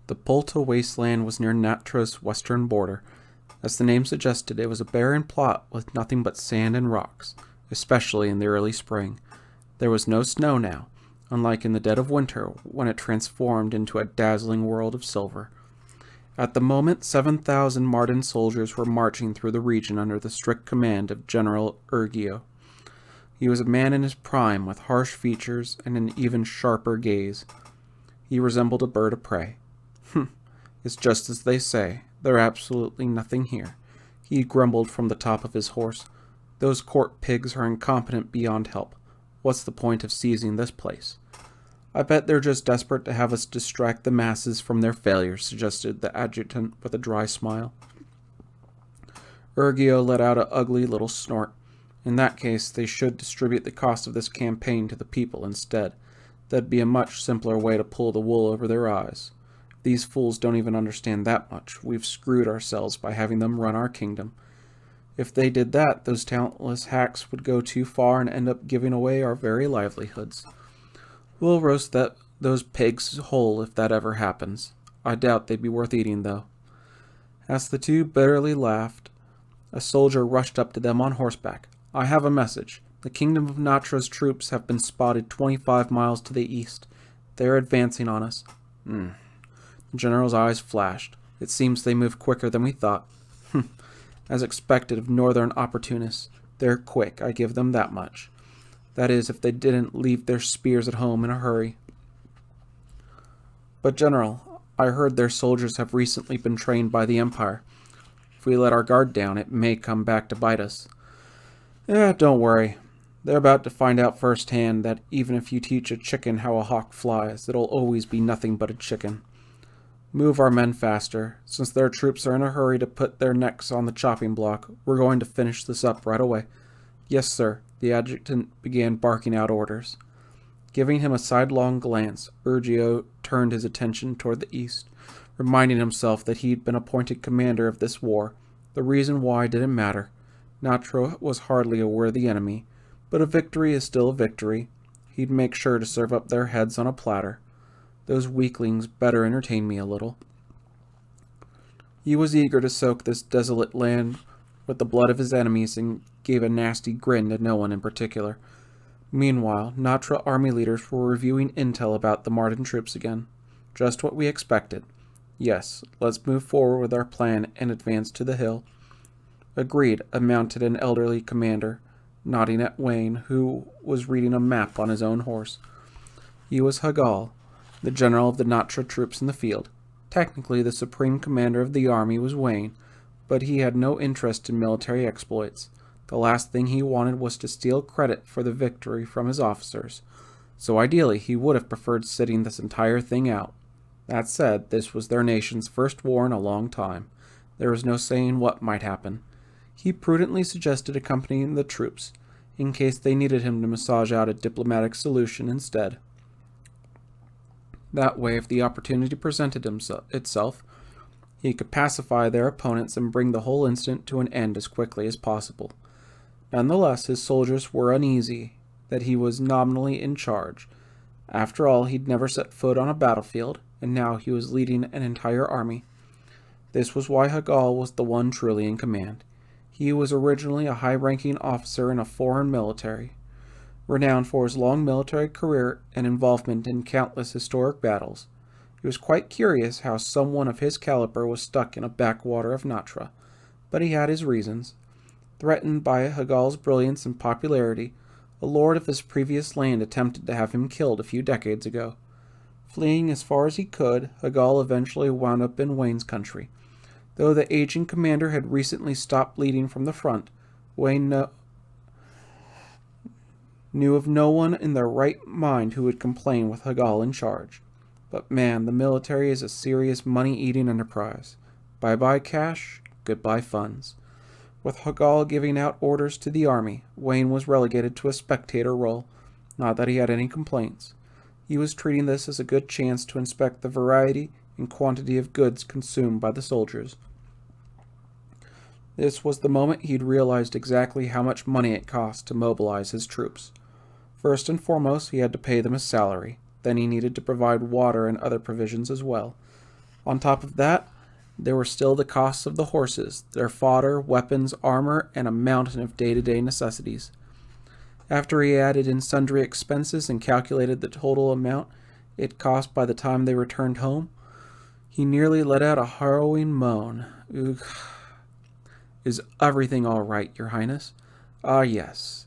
The Polta wasteland was near Natra's western border. As the name suggested, it was a barren plot with nothing but sand and rocks, especially in the early spring. There was no snow now, unlike in the dead of winter when it transformed into a dazzling world of silver. At the moment, 7,000 Mardan soldiers were marching through the region under the strict command of General Urgio. He was a man in his prime, with harsh features and an even sharper gaze. He resembled a bird of prey. It's just as they say. There's absolutely nothing here. He grumbled from the top of his horse. Those court pigs are incompetent beyond help. What's the point of seizing this place? I bet they're just desperate to have us distract the masses from their failures, suggested the adjutant with a dry smile. Urgio let out an ugly little snort. In that case, they should distribute the cost of this campaign to the people instead. That'd be a much simpler way to pull the wool over their eyes. These fools don't even understand that much. We've screwed ourselves by having them run our kingdom. If they did that, those talentless hacks would go too far and end up giving away our very livelihoods. We'll roast those pigs whole if that ever happens. I doubt they'd be worth eating, though. As the two bitterly laughed, a soldier rushed up to them on horseback. I have a message. The kingdom of Natra's troops have been spotted 25 miles to the east. They're advancing on us. The general's eyes flashed. It seems they move quicker than we thought. As expected of northern opportunists, they're quick, I give them that much. That is, if they didn't leave their spears at home in a hurry. But, General, I heard their soldiers have recently been trained by the Empire. If we let our guard down, it may come back to bite us. Don't worry. They're about to find out firsthand that even if you teach a chicken how a hawk flies, it'll always be nothing but a chicken. Move our men faster. Since their troops are in a hurry to put their necks on the chopping block, we're going to finish this up right away. Yes, sir. The adjutant began barking out orders. Giving him a sidelong glance, Urgio turned his attention toward the east, reminding himself that he'd been appointed commander of this war. The reason why didn't matter. Natra was hardly a worthy enemy, but a victory is still a victory. He'd make sure to serve up their heads on a platter. Those weaklings better entertain me a little. He was eager to soak this desolate land with the blood of his enemies and gave a nasty grin to no one in particular. Meanwhile, Natra army leaders were reviewing intel about the Mardan troops again. Just what we expected. Yes, let's move forward with our plan and advance to the hill. Agreed, mounted an elderly commander, nodding at Wayne, who was reading a map on his own horse. He was Hagal, the general of the Natra troops in the field. Technically, the supreme commander of the army was Wayne, but he had no interest in military exploits. The last thing he wanted was to steal credit for the victory from his officers, so ideally he would have preferred sitting this entire thing out. That said, this was their nation's first war in a long time. There was no saying what might happen. He prudently suggested accompanying the troops, in case they needed him to massage out a diplomatic solution instead. That way, if the opportunity presented itself, he could pacify their opponents and bring the whole incident to an end as quickly as possible. Nonetheless, his soldiers were uneasy that he was nominally in charge. After all, he'd never set foot on a battlefield, and now he was leading an entire army. This was why Hagal was the one truly in command. He was originally a high-ranking officer in a foreign military, renowned for his long military career and involvement in countless historic battles. He was quite curious how someone of his caliber was stuck in a backwater of Natra, but he had his reasons. Threatened by Hagal's brilliance and popularity, a lord of his previous land attempted to have him killed a few decades ago. Fleeing as far as he could, Hagal eventually wound up in Wayne's country. Though the aging commander had recently stopped leading from the front, Wayne knew of no one in their right mind who would complain with Hagal in charge. But man, the military is a serious money-eating enterprise. Bye-bye cash, goodbye funds. With Hagal giving out orders to the army, Wayne was relegated to a spectator role. Not that he had any complaints. He was treating this as a good chance to inspect the variety and quantity of goods consumed by the soldiers. This was the moment he'd realized exactly how much money it cost to mobilize his troops. First and foremost, he had to pay them a salary. Then he needed to provide water and other provisions as well. On top of that, there were still the costs of the horses, their fodder, weapons, armor, and a mountain of day-to-day necessities. After he added in sundry expenses and calculated the total amount it cost by the time they returned home, he nearly let out a harrowing moan. Ugh. Is everything all right, Your Highness? Ah, yes.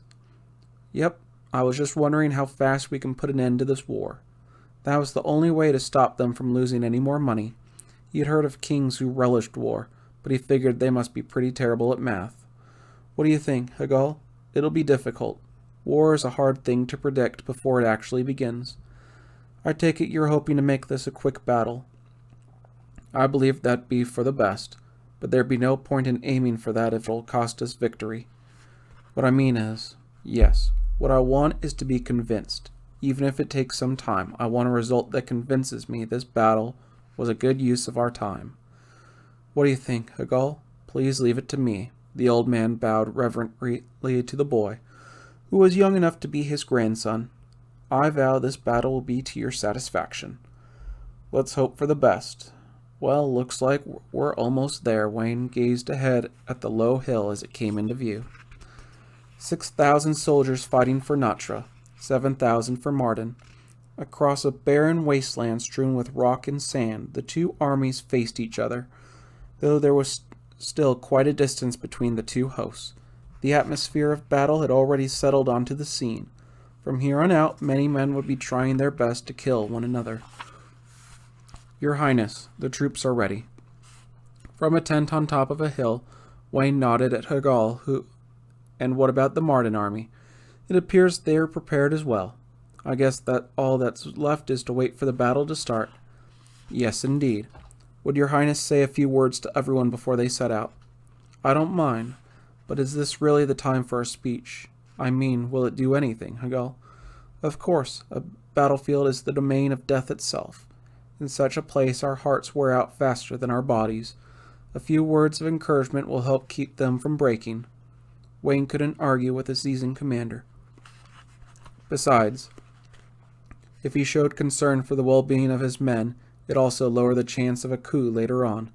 Yep, I was just wondering how fast we can put an end to this war. That was the only way to stop them from losing any more money. He had heard of kings who relished war, but he figured they must be pretty terrible at math. What do you think, Hagal? It'll be difficult. War is a hard thing to predict before it actually begins. I take it you're hoping to make this a quick battle. I believe that'd be for the best, but there'd be no point in aiming for that if it'll cost us victory. What I mean is, yes, what I want is to be convinced. Even if it takes some time, I want a result that convinces me this battle was a good use of our time. What do you think, Hagal? Please leave it to me. The old man bowed reverently to the boy, who was young enough to be his grandson. I vow this battle will be to your satisfaction. Let's hope for the best. Well, looks like we're almost there. Wayne gazed ahead at the low hill as it came into view. 6,000 soldiers fighting for Natra, 7,000 for Marden. Across a barren wasteland strewn with rock and sand, the two armies faced each other, though there was still quite a distance between the two hosts. The atmosphere of battle had already settled onto the scene. From here on out, many men would be trying their best to kill one another. Your Highness, the troops are ready. From a tent on top of a hill, Wayne nodded at Hagal, and what about the Marden army? It appears they are prepared as well. I guess that all that's left is to wait for the battle to start. Yes, indeed. Would your Highness say a few words to everyone before they set out? I don't mind, but is this really the time for a speech? I mean, will it do anything, Hagal? Of course, a battlefield is the domain of death itself. In such a place, our hearts wear out faster than our bodies. A few words of encouragement will help keep them from breaking. Wayne couldn't argue with a seasoned commander. Besides, if he showed concern for the well-being of his men, it also lowered the chance of a coup later on.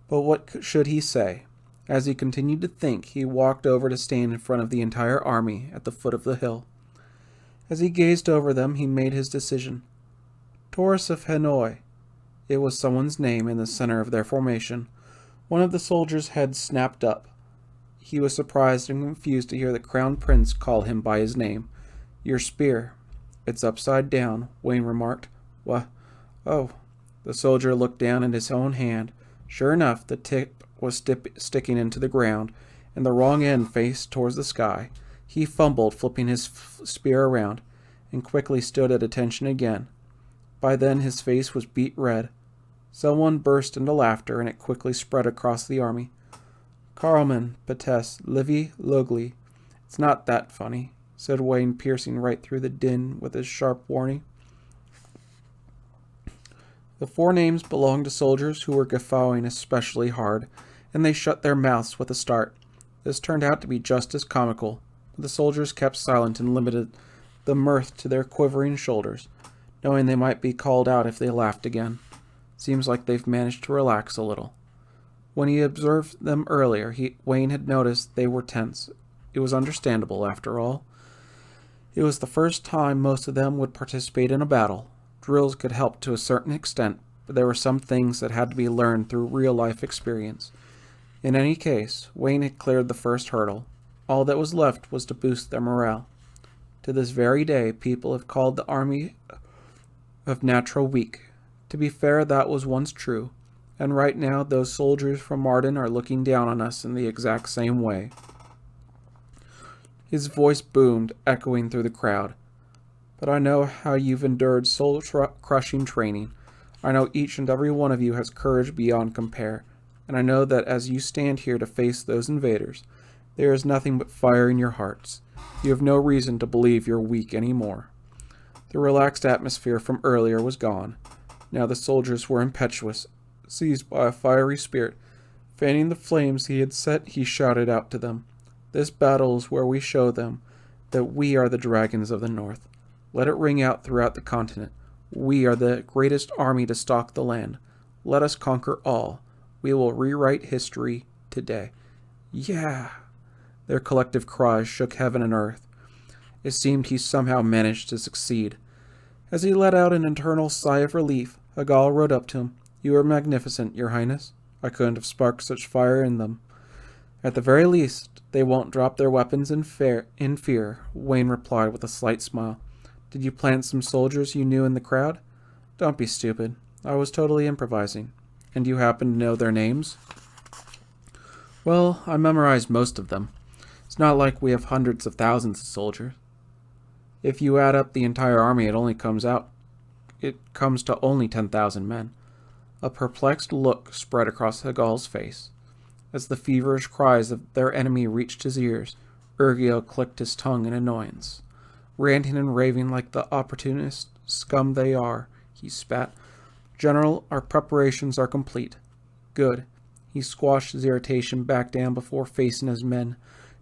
But what should he say? As he continued to think, he walked over to stand in front of the entire army at the foot of the hill. As he gazed over them, he made his decision. Taurus of Hanoi. It was someone's name in the center of their formation. One of the soldiers' heads snapped up. He was surprised and confused to hear the Crown Prince call him by his name. Your spear. It's upside down, Wayne remarked. What? Oh. The soldier looked down at his own hand. Sure enough, the tip was sticking into the ground, and the wrong end faced towards the sky. He fumbled, flipping his spear around, and quickly stood at attention again. By then his face was beet red. Someone burst into laughter, and it quickly spread across the army. Carlman, Pates, Livy, Logli. It's not that funny, said Wayne, piercing right through the din with his sharp warning. The four names belonged to soldiers who were guffawing especially hard, and they shut their mouths with a start. This turned out to be just as comical, but the soldiers kept silent and limited the mirth to their quivering shoulders, knowing they might be called out if they laughed again. Seems like they've managed to relax a little. When he observed them earlier, Wayne had noticed they were tense. It was understandable, after all. It was the first time most of them would participate in a battle. Drills could help to a certain extent, but there were some things that had to be learned through real-life experience. In any case, Wayne had cleared the first hurdle. All that was left was to boost their morale. To this very day, people have called the army of Natra weak. To be fair, that was once true, and right now those soldiers from Marden are looking down on us in the exact same way. His voice boomed, echoing through the crowd. But I know how you've endured soul-crushing training. I know each and every one of you has courage beyond compare, and I know that as you stand here to face those invaders, there is nothing but fire in your hearts. You have no reason to believe you're weak anymore. The relaxed atmosphere from earlier was gone. Now the soldiers were impetuous. Seized by a fiery spirit, fanning the flames he had set, he shouted out to them, This battle is where we show them that we are the dragons of the north. Let it ring out throughout the continent. We are the greatest army to stalk the land. Let us conquer all. We will rewrite history today. Yeah! Their collective cries shook heaven and earth. It seemed he somehow managed to succeed. As he let out an internal sigh of relief, Hagal rode up to him. You are magnificent, Your Highness. I couldn't have sparked such fire in them. At the very least, they won't drop their weapons in fear, Wayne replied with a slight smile. Did you plant some soldiers you knew in the crowd? Don't be stupid. I was totally improvising. And you happen to know their names? Well, I memorized most of them. It's not like we have hundreds of thousands of soldiers. If you add up the entire army, it comes to only 10,000 men. A perplexed look spread across Hagal's face. As the feverish cries of their enemy reached his ears, Urgio clicked his tongue in annoyance. Ranting and raving like the opportunist scum they are, he spat. General, our preparations are complete. Good. He squashed his irritation back down before facing his men,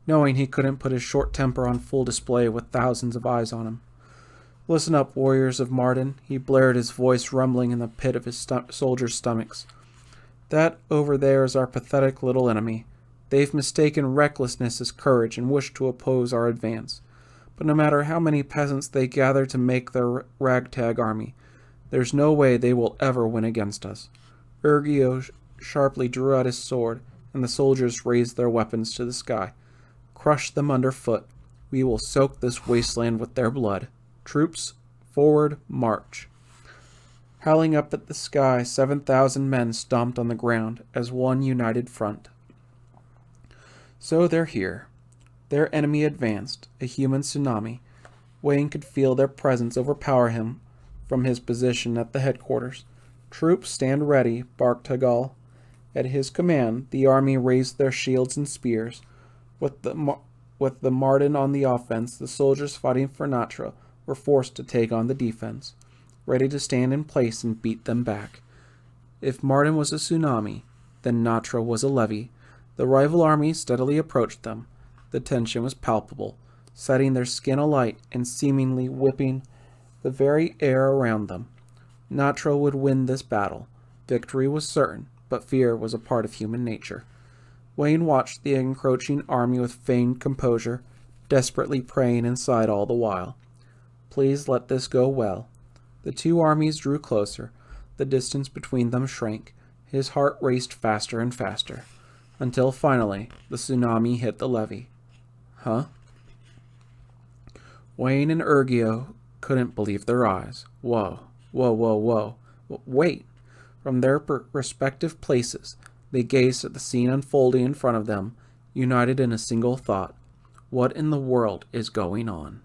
knowing he couldn't put his short temper on full display with thousands of eyes on him. Listen up, warriors of Marden, he blared, his voice rumbling in the pit of his soldiers' stomachs. That over there is our pathetic little enemy. They've mistaken recklessness as courage and wish to oppose our advance. But no matter how many peasants they gather to make their ragtag army, there's no way they will ever win against us. Urgio sharply drew out his sword, and the soldiers raised their weapons to the sky. Crush them underfoot. We will soak this wasteland with their blood. Troops, forward, march. Howling up at the sky, 7,000 men stomped on the ground as one united front. So they're here. Their enemy advanced, a human tsunami. Wayne could feel their presence overpower him from his position at the headquarters. Troops, stand ready, barked Hagal. At his command, the army raised their shields and spears. With the Marden on the offense, the soldiers fighting for Natra were forced to take on the defense, ready to stand in place and beat them back. If Marden was a tsunami, then Natra was a levee. The rival armies steadily approached them. The tension was palpable, setting their skin alight and seemingly whipping the very air around them. Natra would win this battle. Victory was certain, but fear was a part of human nature. Wayne watched the encroaching army with feigned composure, desperately praying inside all the while. Please let this go well. The two armies drew closer. The distance between them shrank. His heart raced faster and faster, until finally the tsunami hit the levee. Huh? Wayne and Urgio couldn't believe their eyes. Whoa, whoa, whoa, whoa. Wait! From their respective places, they gazed at the scene unfolding in front of them, united in a single thought. What in the world is going on?